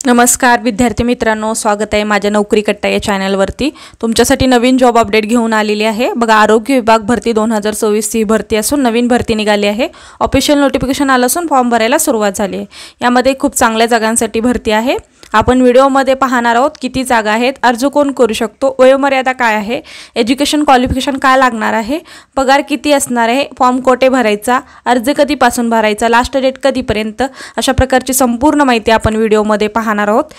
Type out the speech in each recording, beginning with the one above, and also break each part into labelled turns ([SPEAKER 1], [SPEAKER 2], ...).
[SPEAKER 1] नमस्कार विद्यार्थी मित्रांनो, स्वागत आहे माझ्या नोकरी कट्टा या चॅनलवरती। तुमच्यासाठी नवीन जॉब अपडेट घेऊन आलेली आहे। बघा, आरोग्य विभाग भरती 2024 ही भरती असून नवीन भरती निघाली आहे। ऑफिशियल नोटिफिकेशन आलं असून फॉर्म भरायला सुरुवात झाली आहे। यामध्ये खूप चांगल्या जागांसाठी भरती आहे। आपण व्हिडिओमध्ये पाहणार आहोत किती जागा आहेत, अर्ज कोण करू शकतो, वयोमर्यादा काय आहे, एज्युकेशन क्वालिफिकेशन काय लागणार आहे, पगार किती असणार आहे, फॉर्म कोठे भरायचा, अर्ज कधीपासून भरायचा, लास्ट डेट कधीपर्यंत, अशा प्रकारची संपूर्ण माहिती आपण व्हिडिओमध्ये पाहणार आहोत।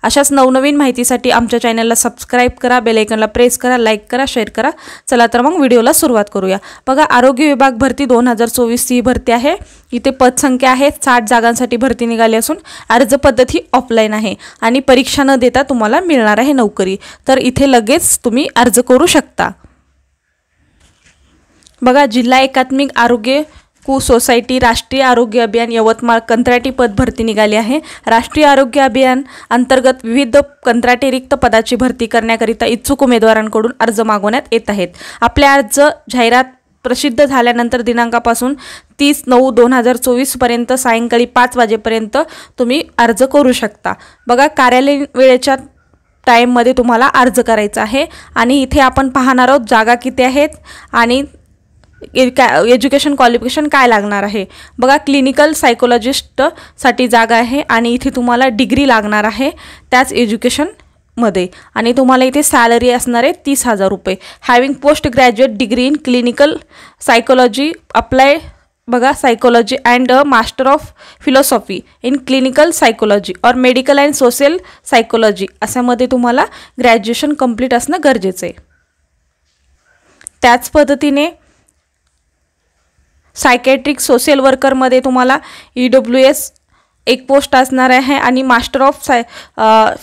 [SPEAKER 1] अशाच नवनवीन माहितीसाठी आमच्या चॅनलला सबस्क्राइब करा, बेल आयकॉनला प्रेस करा, लाईक करा, शेअर करा। चला तर मग व्हिडिओला सुरुवात करूया। बघा, आरोग्य विभाग भरती 2024 ही भरती आहे। इथे पदसंख्या आहे 60 जागांसाठी भरती निघाली असून अर्ज पद्धती ऑफलाइन आहे आणि परीक्षा न देता तुम्हाला मिळणार आहे नोकरी। तर इथे लगेच तुम्ही अर्ज करू शकता। बघा, जिल्हा एकात्मिक आरोग्य सोसायटी राष्ट्रीय आरोग्य अभियान यवतमाळ कंत्राटी पद भरती निघाली आहे। राष्ट्रीय आरोग्य अभियान अंतर्गत विविध कंत्राटी रिक्त पदाची भरती करण्याकरिता इच्छुक उमेदवारांकडून अर्ज मागवण्यात येत आहेत। आपले अर्ज जाहिरात प्रसिद्ध झाल्यानंतर दिनांकापासून 30/9/2024 पर्यंत सायंकाळी 5 वाजेपर्यंत तुम्ही अर्ज करू शकता। बघा, कार्यालयीन वेळेच्या टाइममध्ये तुम्हाला अर्ज करायचा आहे आणि इथे आपण पाहणार आहोत जागा किती आहेत आणि एज्युकेशन क्वालिफिकेशन काय लागणार आहे। बघा, क्लिनिकल सायकोलॉजिस्ट साठी जागा आहे आणि इथे तुम्हाला डिग्री लागणार आहे त्याच एज्युकेशन मध्ये आणि तुम्हाला इथे सॅलरी असणार आहे 30,000 रुपये। Having post graduate degree in clinical psychology apply, बघा, psychology and master of philosophy in clinical psychology और मेडिकल अँड सोशल सायकोलॉजी अशामध्ये तुम्हाला ग्रॅज्युएशन कंप्लीट असणं गरजेचं आहे। त्याच पद्धतीने सायकॅट्रिक सोशल वर्करमध्ये तुम्हाला EWS एक पोस्ट असणार आहे आणि मास्टर ऑफ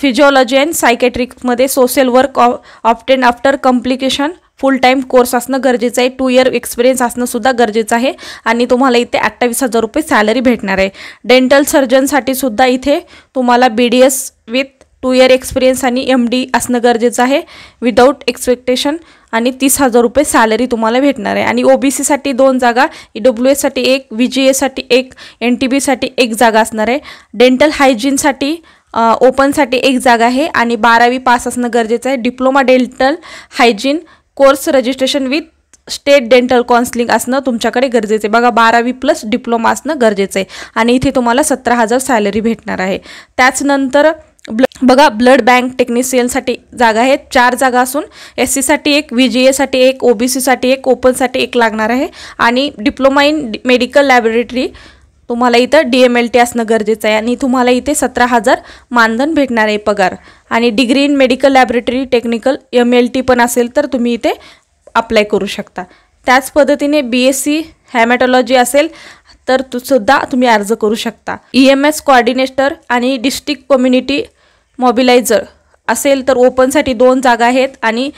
[SPEAKER 1] फिजिओलॉजी अँड सायकॅट्रिकमध्ये social work obtain after complication full time course असणं गरजेचं आहे। 2 इयर एक्सपिरियन्स असणं सुद्धा गरजेचं आहे आणि तुम्हाला इथे 28,000 रुपये सॅलरी भेटणार आहे। डेंटल सर्जनसाठी सुद्धा इथे तुम्हाला BDS विथ 2 इयर एक्सपिरियन्स आणि MD असणं गरजेचं आहे विदाउट एक्सपेक्टेशन आणि 30,000 रुपये सॅलरी तुम्हाला भेटणार आहे। आणि OBC साठी 2 जागा, EWS साठी 1, VGA साठी 1, NTB साठी 1 जागा असणार आहे। डेंटल हायजीनसाठी ओपनसाठी 1 जागा आहे आणि 12वी पास असणं गरजेचं आहे। Diploma dental hygiene course registration with state dental counselling असणं तुमच्याकडे गरजेचं आहे। बघा, 12वी प्लस डिप्लोमा असणं गरजेचं आहे आणि इथे तुम्हाला 17,000 सॅलरी भेटणार आहे। त्याचनंतर बघा, ब्लड बँक टेक्निशियनसाठी जागा आहेत 4 जागा असून SC साठी 1, VGA साठी 1, OBC साठी 1, ओपनसाठी 1 लागणार आहे आणि डिप्लोमा इन मेडिकल लॅबोरेटरी तुम्हाला इथं DMLT असणं गरजेचं आहे आणि तुम्हाला इथे 17,000 मानधन भेटणार आहे पगार। आणि degree in medical laboratory technical MLT पण असेल तर तुम्ही इथे अप्लाय करू शकता। त्याच पद्धतीने BSc हेमॅटॉलॉजी असेल तर सुद्धा तुम्ही अर्ज करू शकता। EMS कोऑर्डिनेटर आणि डिस्ट्रिक्ट कम्युनिटी मोबिलायझर असेल तर ओपनसाठी 2 जागा आहेत आणि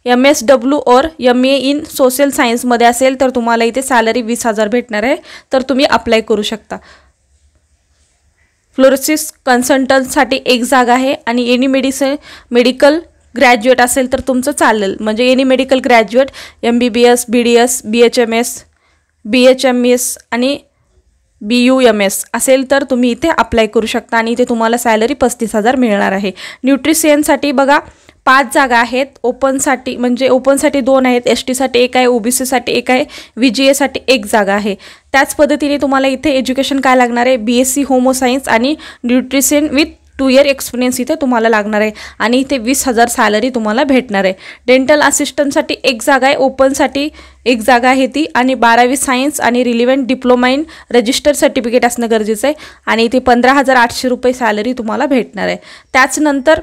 [SPEAKER 1] MSW और MA इन सोशल सायन्समध्ये असेल तर तुम्हाला इथे सॅलरी 20,000 भेटणार आहे तर तुम्ही अप्लाय करू शकता। फ्लोरोसिस कन्सल्टंटसाठी 1 जागा आहे आणि एनी मेडिकल ग्रॅज्युएट असेल तर तुमचं चालेल, म्हणजे any medical graduate MBBS, BDS, BHMS आणि BUMS असेल तर तुम्ही इथे अप्लाय करू शकता आणि इथे तुम्हाला सॅलरी 35,000 मिळणार आहे। न्यूट्रिशियनसाठी बघा 5 जागा आहेत। ओपनसाठी 2 आहेत, ST साठी 1 आहे, OBC साठी 1 आहे, VGA साठी 1 जागा आहे। त्याच पद्धतीने तुम्हाला इथे एज्युकेशन काय लागणार आहे, BSc होमो सायन्स आणि न्यूट्रिशन विथ 2 इयर एक्सपिरियन्स इथे तुम्हाला लागणार आहे आणि इथे 20,000 सॅलरी तुम्हाला भेटणार आहे। डेंटल असिस्टंटसाठी 1 जागा आहे, ओपनसाठी 1 जागा आहे ती आणि 12वी सायन्स आणि relevant diploma in register certificate असणं गरजेचं आहे आणि इथे 15,800 रुपये सॅलरी तुम्हाला भेटणार आहे। त्याचनंतर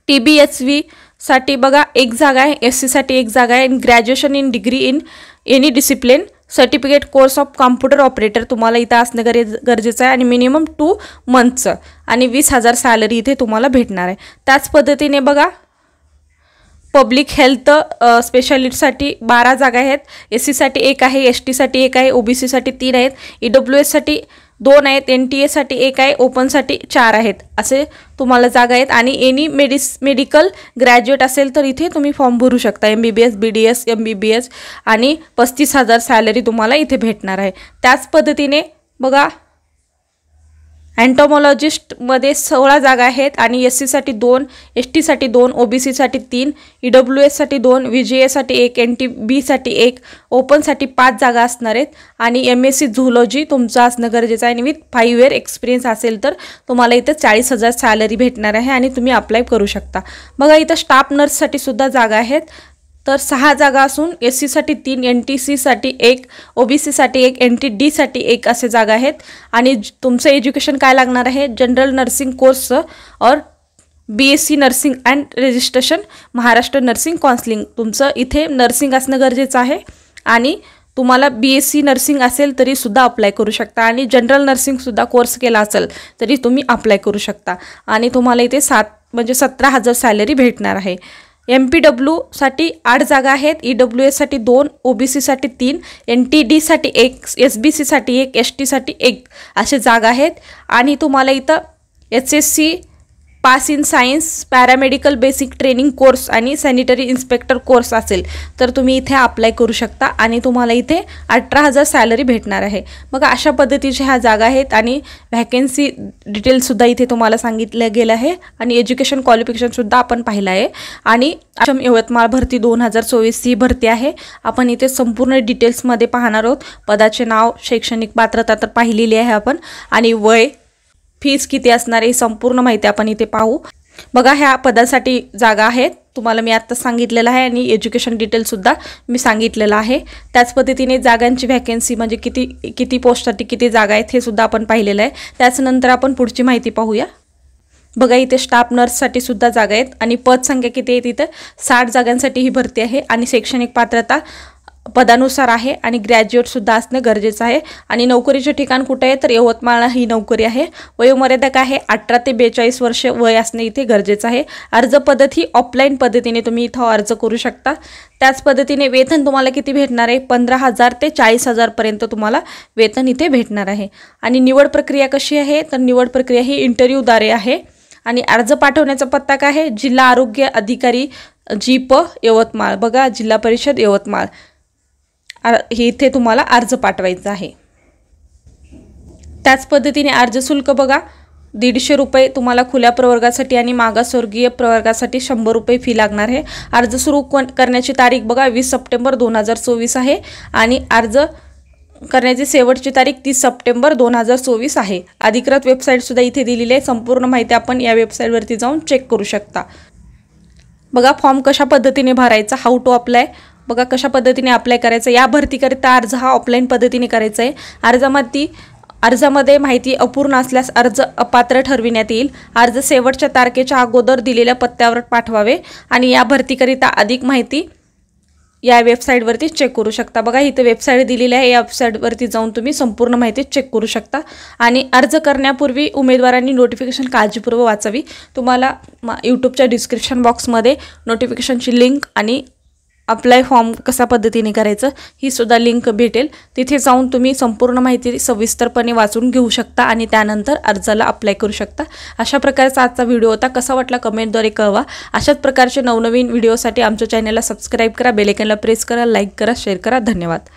[SPEAKER 1] TBHV साठी बघा 1 जागा आहे, SC साठी 1 जागा आहे, graduation in degree in any discipline certificate course of computer operator तुम्हाला इथं असणं गरजेचं आहे आणि मिनिमम 2 मंथचं आणि 20,000 सॅलरी इथे तुम्हाला भेटणार आहे। त्याच पद्धतीने बघा, पब्लिक हेल्थ स्पेशालिस्टसाठी 12 जागा आहेत, SC साठी 1 आहे, ST साठी 1 आहे, OBC साठी 3 आहेत, EWS साठी 2 आहेत, NTA साठी 1 आहे, ओपनसाठी 4 आहेत असे तुम्हाला जागा आहेत आणि एनी मेडिकल ग्रॅज्युएट असेल तर इथे तुम्ही फॉर्म भरू शकता। MBBS, BDS, MBBS आणि 35,000 सॅलरी तुम्हाला इथे भेटणार आहे। त्याच पद्धतीने बघा, एंटोमॉलॉजिस्टमध्ये 16 जागा आहेत आणि SC साठी 2, ST साठी 2, OBC साठी 3, EWS साठी 2, VGA साठी 1, NTB साठी 1, ओपनसाठी 5 जागा असणार आहेत आणि MSc झूलॉजी तुमचं असणं गरजेचं आहे आणि विथ 5 इयर एक्सपिरियन्स असेल तर तुम्हाला इथं 40,000 सॅलरी भेटणार आहे आणि तुम्ही अप्लाय करू शकता। बघा इथं स्टाफ नर्ससाठी सुद्धा जागा आहेत, तर 6 जागा असून SC साठी 3, NTC साठी 1, OBC साठी 1, NTD साठी 1 असे जागा आहेत आणि तुमचं एज्युकेशन काय लागणार आहे, जनरल नर्सिंग कोर्स और BSc nursing and registration Maharashtra nursing counselling तुमचं इथे नर्सिंग असणं गरजेचं आहे आणि तुम्हाला BSc नर्सिंग असेल तरी सुद्धा अप्लाय करू शकता आणि जनरल नर्सिंग सुद्धा कोर्स केला असेल तरी तुम्ही अप्लाय करू शकता आणि तुम्हाला इथे 17,000 सॅलरी भेटणार आहे। MPW साठी 8 जागा आहेत, EWS साठी 2, OBC साठी 3, NTD साठी 1, SBC साठी 1, ST साठी 1 असे जागा आहेत आणि तुम्हाला इथं HSC pass in science paramedical basic training course आणि सॅनिटरी इन्स्पेक्टर कोर्स असेल तर तुम्ही इथे अप्लाय करू शकता आणि तुम्हाला इथे 18,000 सॅलरी भेटणार आहे। बघा अशा पद्धतीच्या ह्या जागा आहेत आणि व्हॅकन्सी डिटेल्ससुद्धा इथे तुम्हाला सांगितलं गेलं आहे आणि एज्युकेशन क्वालिफिकेशनसुद्धा आपण पाहिलं आहे आणि आश्रम यवतमाळ भरती 2024 ही भरती आहे। आपण इथे संपूर्ण डिटेल्समध्ये पाहणार आहोत। पदाचे नाव, शैक्षणिक पात्रता तर पाहिलेली आहे आपण आणि वय, फीस किती असणार आहे संपूर्ण माहिती आपण इथे पाहू। बघा ह्या पदासाठी जागा आहेत, तुम्हाला मी आता सांगितलेलं आहे आणि एज्युकेशन डिटेल्स सुद्धा मी सांगितलेलं आहे। त्याच पद्धतीने जागांची व्हॅकन्सी म्हणजे किती पोस्टसाठी किती जागा आहेत हे सुद्धा आपण पाहिलेलं आहे। त्यानंतर आपण पुढची माहिती पाहूया। बघा इथे स्टाफ नर्ससाठी सुद्धा जागा आहेत आणि पद संख्या किती आहे, तिथे 60 जागांसाठी ही भरती आहे आणि शैक्षणिक पात्रता पदानुसार आहे आणि ग्रॅज्युएट सुद्धा असणे गरजेचं आहे आणि नोकरीचे ठिकाण कुठे आहे तर यवतमाळला ही नोकरी आहे। वयोमर्यादा काय आहे, 18 ते 42 वर्ष वय असणे इथे गरजेचं आहे। अर्ज पद्धत ही ऑफलाईन पद्धतीने तुम्ही इथं अर्ज करू शकता। त्याच पद्धतीने वेतन तुम्हाला किती भेटणार आहे, 15,000 ते 40,000 पर्यंत तुम्हाला वेतन इथे भेटणार आहे आणि निवड प्रक्रिया कशी आहे तर निवड प्रक्रिया ही इंटरव्ह्यूद्वारे आहे आणि अर्ज पाठवण्याचा पत्ता काय आहे, जिल्हा आरोग्य अधिकारी GP यवतमाळ, बघा जिल्हा परिषद यवतमाळ हे इथे तुम्हाला अर्ज पाठवायचा आहे। त्याच पद्धतीने अर्ज शुल्क बघा 150 रुपये तुम्हाला खुल्या प्रवर्गासाठी आणि मागासवर्गीय प्रवर्गासाठी 100 रुपये फी लागणार आहे। अर्ज सुरू करण्याची तारीख बघा 20 सप्टेंबर 2024 आहे आणि अर्ज करण्याची शेवटची तारीख 30 सप्टेंबर 2024 आहे। अधिकृत वेबसाईट सुद्धा इथे दिलेली आहे, संपूर्ण माहिती आपण या वेबसाईटवरती जाऊन चेक करू शकता। बघा फॉर्म कशा पद्धतीने भरायचा, हाऊ टू अप्लाय, बघा कशा पद्धतीने अप्लाय करायचं। या भरतीकरिता अर्ज हा ऑफलाईन पद्धतीने करायचा आहे। अर्जामध्ये माहिती अपूर्ण असल्यास अर्ज अपात्र ठरविण्यात येईल। अर्ज शेवटच्या तारखेच्या अगोदर दिलेल्या पत्त्यावर पाठवावे आणि या भरतीकरिता अधिक माहिती या वेबसाईटवरती चेक करू शकता। बघा इथे वेबसाईट दिलेली आहे, या वेबसाईटवरती जाऊन तुम्ही संपूर्ण माहिती चेक करू शकता आणि अर्ज करण्यापूर्वी उमेदवारांनी नोटिफिकेशन काळजीपूर्वक वाचावी। तुम्हाला यूट्यूबच्या डिस्क्रिप्शन बॉक्समध्ये नोटिफिकेशनची लिंक आणि अप्लाय फॉर्म कशा पद्धतीने करायचं ही सुद्धा लिंक भेटेल, तिथे जाऊन तुम्ही संपूर्ण माहिती सविस्तरपणे वाचून घेऊ शकता आणि त्यानंतर अर्जाला अप्लाय करू शकता। अशा प्रकारचा आजचा व्हिडिओ होता, कसा वाटला कमेंटद्वारे कळवा। अशाच प्रकारचे नवनवीन व्हिडिओसाठी आमच्या चॅनलला सबस्क्राईब करा, बेल आयकॉनला प्रेस करा, लाईक करा, शेअर करा। धन्यवाद।